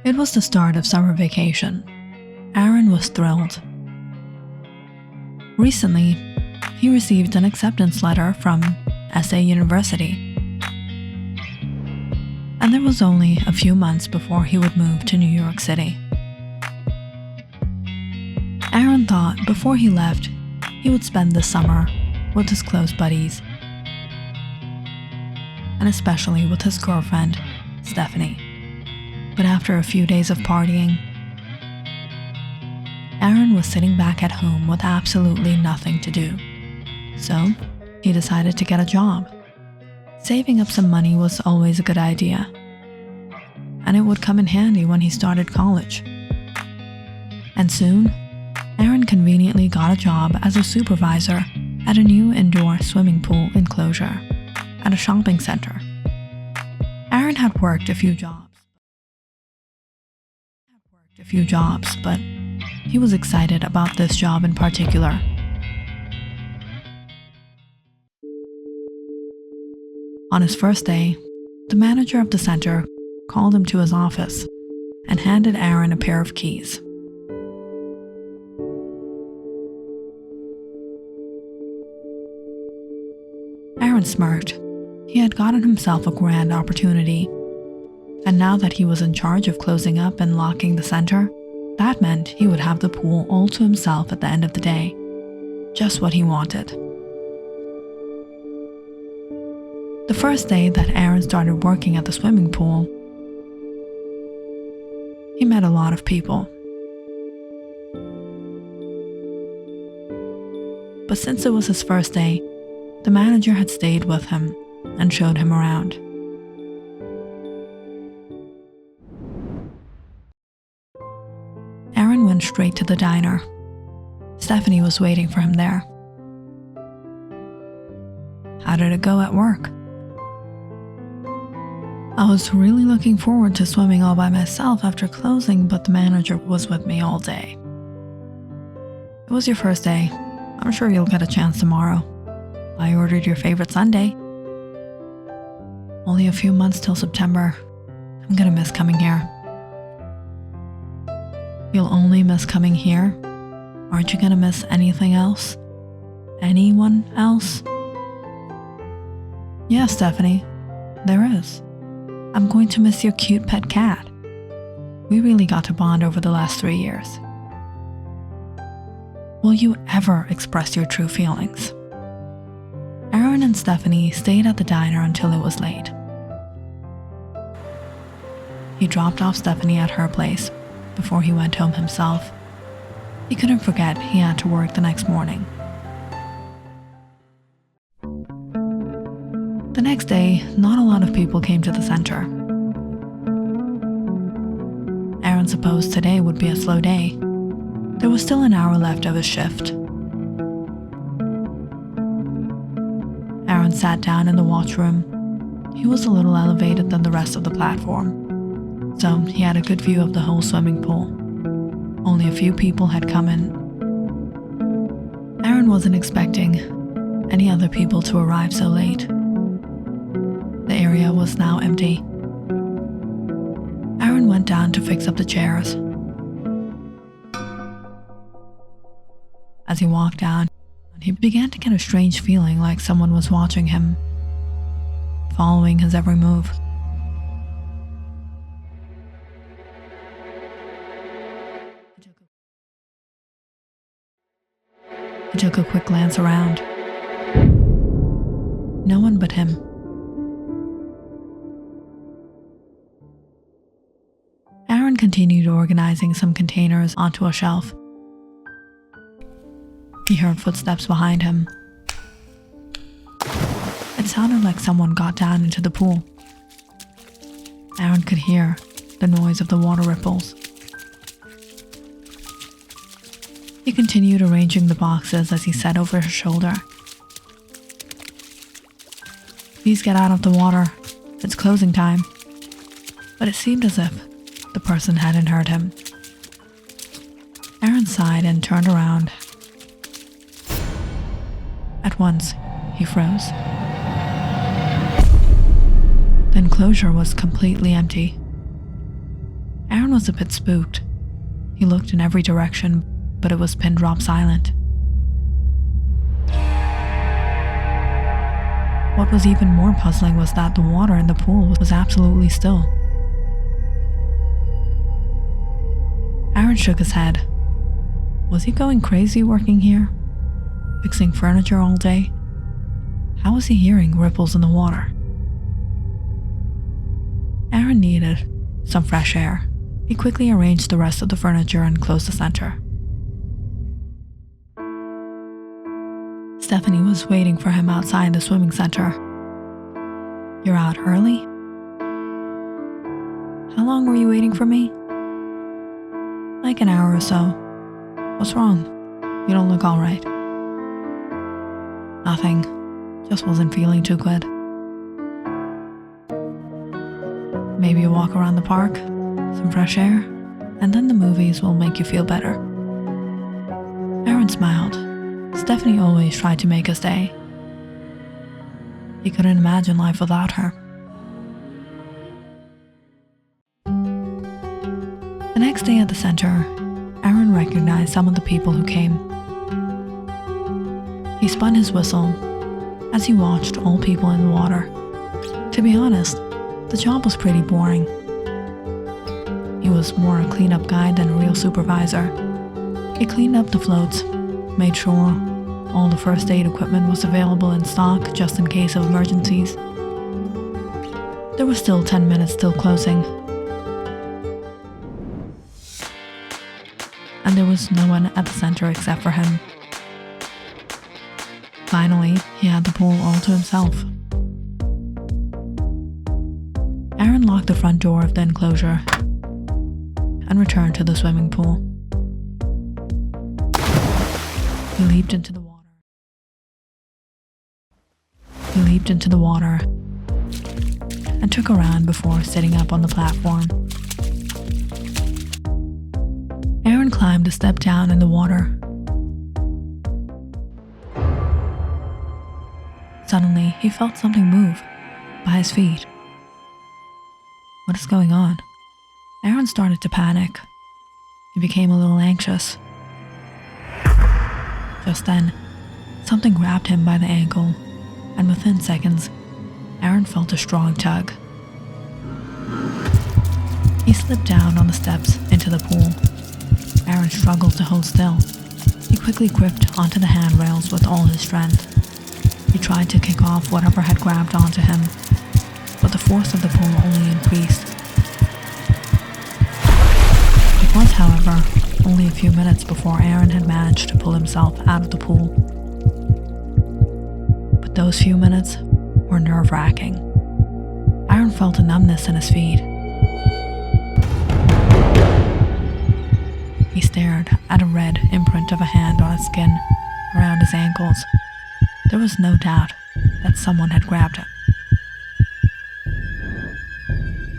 It was the start of summer vacation. Aaron was thrilled. Recently, he received an acceptance letter from SA University, and there was only a few months before he would move to New York City. Aaron thought before he left, he would spend the summer with his close buddies, and especially with his girlfriend, Stephanie. But after a few days of partying, Aaron was sitting back at home with absolutely nothing to do. So, he decided to get a job. Saving up some money was always a good idea, and it would come in handy when he started college. And soon, Aaron conveniently got a job as a supervisor at a new indoor swimming pool enclosure at a shopping center. Aaron had worked a few jobs, but he was excited about this job in particular. On his first day, the manager of the center called him to his office and handed Aaron a pair of keys. Aaron smirked. He had gotten himself a grand opportunity, and now that he was in charge of closing up and locking the center, that meant he would have the pool all to himself at the end of the day. Just what he wanted. The first day that Aaron started working at the swimming pool, he met a lot of people. But since it was his first day, the manager had stayed with him and showed him around. Aaron went straight to the diner. Stephanie was waiting for him there. How did it go at work? I was really looking forward to swimming all by myself after closing, but the manager was with me all day. It was your first day. I'm sure you'll get a chance tomorrow. I ordered your favorite sundae. Only a few months till September. I'm gonna miss coming here. You'll only miss coming here? Aren't you gonna miss anything else? Anyone else? Yeah, Stephanie, there is. I'm going to miss your cute pet cat. We really got to bond over the last 3 years. Will you ever express your true feelings? Aaron and Stephanie stayed at the diner until it was late. He dropped off Stephanie at her place before he went home himself. He couldn't forget he had to work the next morning. The next day, not a lot of people came to the center. Aaron supposed today would be a slow day. There was still an hour left of his shift. Aaron sat down in the washroom. He was a little elevated than the rest of the platform, so he had a good view of the whole swimming pool. Only a few people had come in. Aaron wasn't expecting any other people to arrive so late. The area was now empty. Aaron went down to fix up the chairs. As he walked down, he began to get a strange feeling like someone was watching him, following his every move. He took a quick glance around. No one but him. Aaron continued organizing some containers onto a shelf. He heard footsteps behind him. It sounded like someone got down into the pool. Aaron could hear the noise of the water ripples. He continued arranging the boxes as he said over his shoulder, "Please get out of the water. It's closing time." But it seemed as if the person hadn't heard him. Aaron sighed and turned around. At once, he froze. The enclosure was completely empty. Aaron Aaron was a bit spooked. He looked in every direction, but it was pin drop silent. What was even more puzzling was that the water in the pool was absolutely still. Aaron shook his head. Was he going crazy working here? Fixing furniture all day? How was he hearing ripples in the water? Aaron needed some fresh air. He quickly arranged the rest of the furniture and closed the center. Stephanie was waiting for him outside the swimming center. You're out early? How long were you waiting for me? Like an hour or so. What's wrong? You don't look all right. Nothing. Just wasn't feeling too good. Maybe a walk around the park, some fresh air, and then the movies will make you feel better. Aaron smiled. Stephanie always tried to make his day. He couldn't imagine life without her. The next day at the center, Aaron recognized some of the people who came. He spun his whistle as he watched all people in the water. To be honest, the job was pretty boring. He was more a cleanup guy than a real supervisor. He cleaned up the floats, made sure all the first aid equipment was available in stock just in case of emergencies. There was still 10 minutes till closing, and there was no one at the center except for him. Finally, he had the pool all to himself. Aaron locked the front door of the enclosure and returned to the swimming pool. He leaped into the water and took a round before sitting up on the platform. Aaron climbed a step down in the water. Suddenly, he felt something move by his feet. What is going on? Aaron started to panic. He became a little anxious. Just then, something grabbed him by the ankle, and within seconds, Aaron felt a strong tug. He slipped down on the steps into the pool. Aaron struggled to hold still. He quickly gripped onto the handrails with all his strength. He tried to kick off whatever had grabbed onto him, but the force of the pull only increased. It was, however, only a few minutes before Aaron had managed to pull himself out of the pool. But those few minutes were nerve-wracking. Aaron felt a numbness in his feet. He stared at a red imprint of a hand on his skin around his ankles. There was no doubt that someone had grabbed him.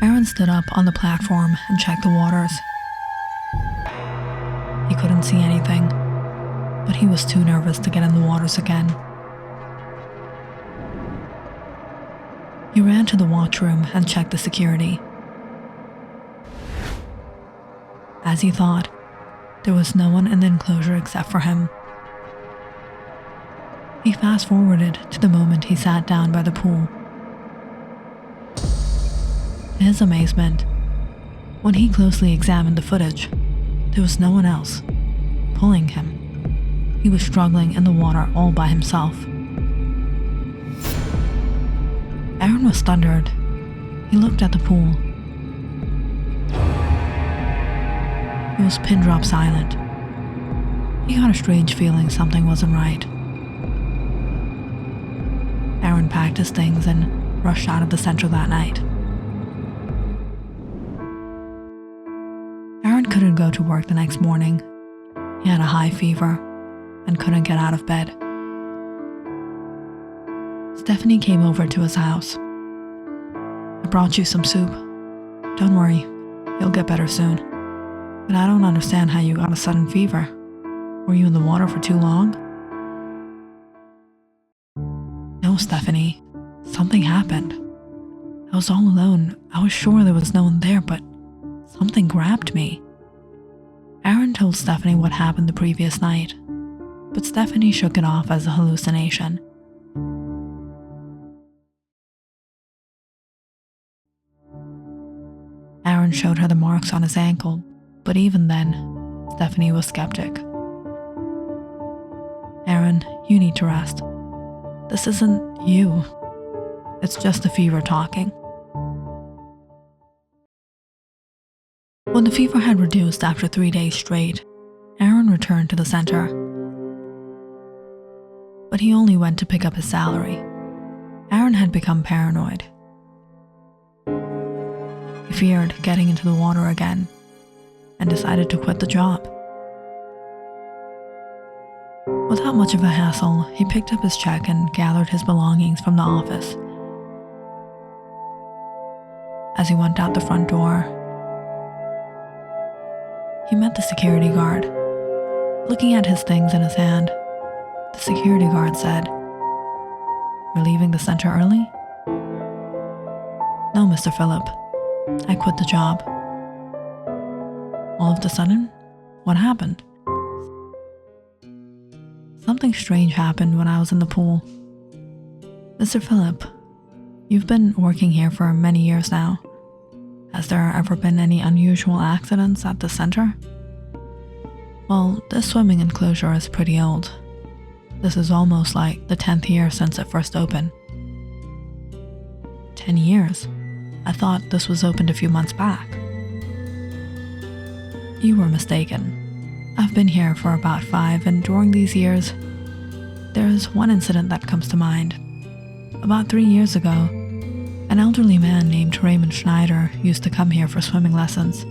Aaron stood up on the platform and checked the waters. He couldn't see anything, but he was too nervous to get in the waters again. He ran to the watchroom and checked the security. As he thought, there was no one in the enclosure except for him. He fast-forwarded to the moment he sat down by the pool. To his amazement, when he closely examined the footage, there was no one else pulling him. He was struggling in the water all by himself. Aaron was thundered. He looked at the pool. It was pin drop silent. He got a strange feeling something wasn't right. Aaron packed his things and rushed out of the center that night. Aaron couldn't go to work the next morning. He had a high fever and couldn't get out of bed. Stephanie came over to his house. I brought you some soup. Don't worry, you'll get better soon. But I don't understand how you got a sudden fever. Were you in the water for too long? No, Stephanie. Something happened. I was all alone. I was sure there was no one there, but Something grabbed me. Aaron told Stephanie what happened the previous night, but Stephanie shook it off as a hallucination. Aaron showed her the marks on his ankle, but even then, Stephanie was skeptic. Aaron, you need to rest. This isn't you. It's just the fever talking. When the fever had reduced after 3 days straight, Aaron returned to the center. But he only went to pick up his salary. Aaron had become paranoid. He feared getting into the water again and decided to quit the job. Without much of a hassle, he picked up his check and gathered his belongings from the office. As he went out the front door, he met the security guard. Looking at his things in his hand, the security guard said, "You're leaving the center early?" "No, Mr. Phillip. I quit the job." "All of a sudden? What happened?" "Something strange happened when I was in the pool." "Mr. Phillip, you've been working here for many years now. Has there ever been any unusual accidents at the center?" "Well, this swimming enclosure is pretty old. This is almost like the 10th year since it first opened." 10 years? I thought this was opened a few months back." "You were mistaken. I've been here for about 5, and during these years, there's one incident that comes to mind. About 3 years ago, an elderly man named Raymond Schneider used to come here for swimming lessons.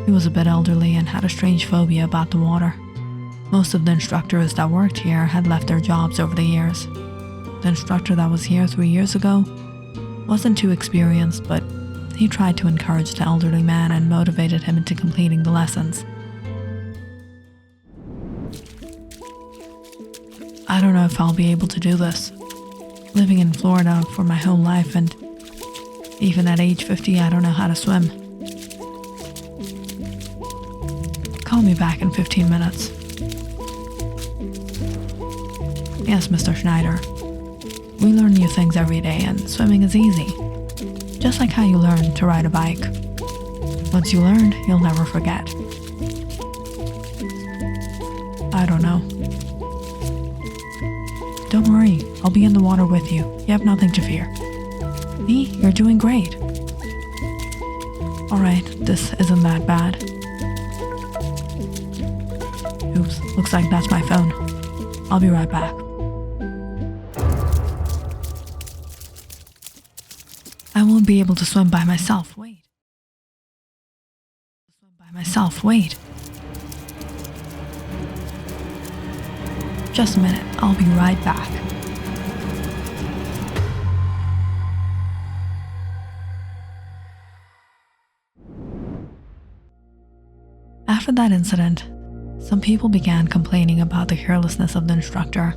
He was a bit elderly and had a strange phobia about the water. Most of the instructors that worked here had left their jobs over the years. The instructor that was here 3 years ago wasn't too experienced, but he tried to encourage the elderly man and motivated him into completing the lessons. I don't know if I'll be able to do this. Living in Florida for my whole life, and even at age 50, I don't know how to swim. Call me back in 15 minutes. Yes, Mr. Schneider. We learn new things every day, and swimming is easy. Just like how you learn to ride a bike. Once you learn, you'll never forget. I don't know. Don't worry, I'll be in the water with you. You have nothing to fear. Me? You're doing great. Alright, this isn't that bad. Oops, looks like that's my phone. I'll be right back. I won't be able to swim by myself. Wait. Just a minute, I'll be right back. After that incident, some people began complaining about the carelessness of the instructor.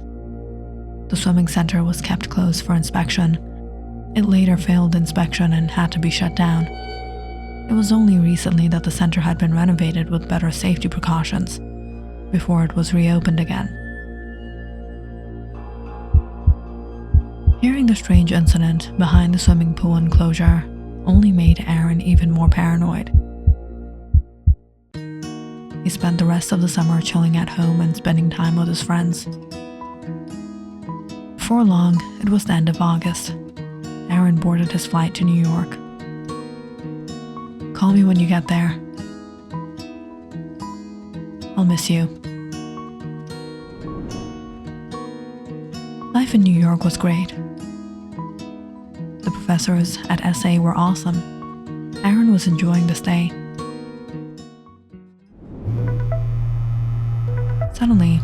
The swimming center was kept closed for inspection. It later failed inspection and had to be shut down. It was only recently that the center had been renovated with better safety precautions before it was reopened again. Hearing the strange incident behind the swimming pool enclosure only made Aaron even more paranoid. He spent the rest of the summer chilling at home and spending time with his friends. Before long, it was the end of August. Aaron boarded his flight to New York. Call me when you get there. I'll miss you. Life in New York was great. The professors at SA were awesome. Aaron was enjoying the stay. Suddenly,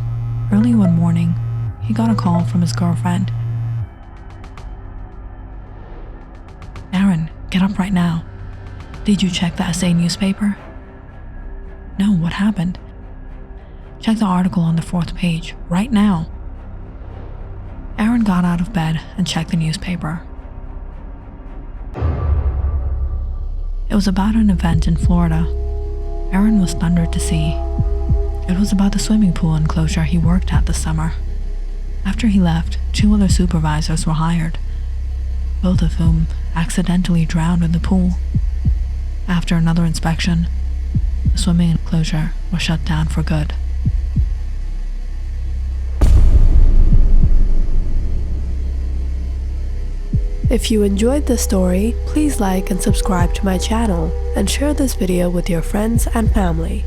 early one morning, he got a call from his girlfriend. Aaron, get up right now. Did you check the SA newspaper? No, what happened? Check the article on the 4th page, right now. Aaron got out of bed and checked the newspaper. It was about an event in Florida. Aaron was thundered to see. It was about the swimming pool enclosure he worked at this summer. After he left, 2 other supervisors were hired, both of whom accidentally drowned in the pool. After another inspection, the swimming enclosure was shut down for good. If you enjoyed this story, please like and subscribe to my channel and share this video with your friends and family.